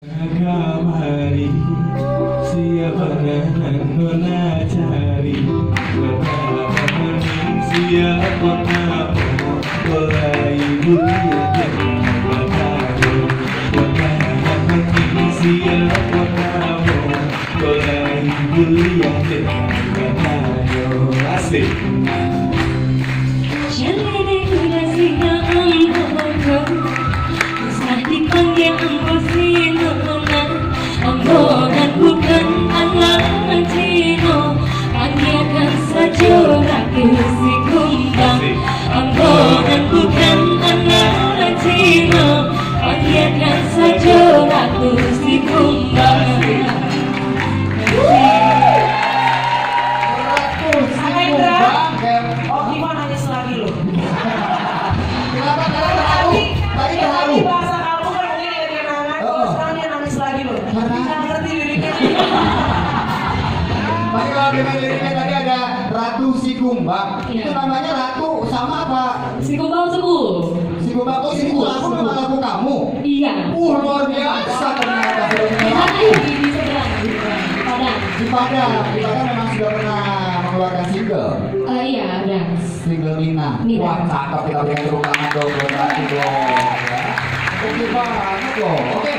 Kamari siapa nona cari siapa kamu mulai bulan siapa kamu mulai bulan asik. Omongan bukan alang cino, panggilkan saja raku si kumbang. Omongan bukan alang cino, panggilkan saja raku si kumbang. Oh gimana nangis lagi lo? Kenapa terharu? Tadi terharu. Bahasa kamu kan mungkin dia kenangan, terus sekarang dia nangis lagi lo. Kita ngerti liriknya. Tapi kalau dengan liriknya tadi ada Ratu Si Kumbang, itu namanya Ratu sama apa? Si kumbang sembuh. Si Kumbang, oh si Kumbang aku memang lagu kamu. Iya. Luar biasa ternyata filmnya. Di seberang, di Padang. Di Padang memang sudah pernah mengeluarkan single. Iya, ada. Single Nina. Wah cakep, kita berikan tepuk tangan dong buat Ratu dong. Oke banget loh. Oke.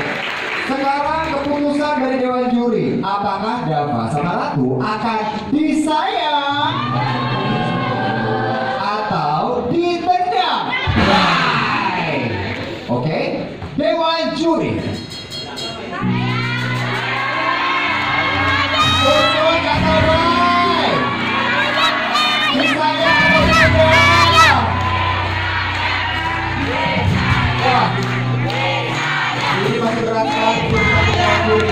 Sekarang keputusan dari Dewan Juri, apakah Dava sama Ratu akan disayang atau ditendang? Hai. Oke, Dewan Juri. Betul kata baik. Disayang atau ditendang? Wah. Ini masih berat sekali untuk Dewan Juri.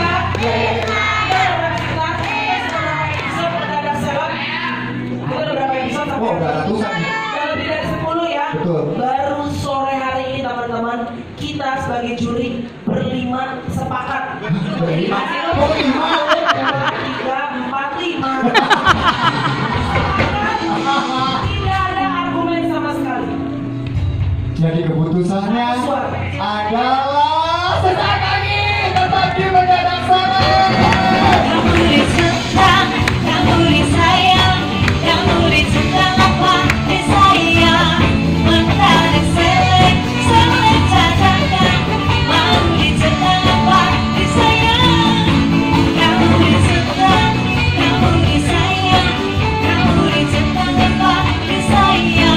Oh, udah ratusan. Lebih dari 10 ya. Betul. Baru sore hari ini teman-teman, kita sebagai juri berlima sepakat. Berlima? Oh, 5? 3, 4, 5. Tidak ada argumen sama sekali. Jadi keputusannya adalah sesaat lagi tetap di Mendadak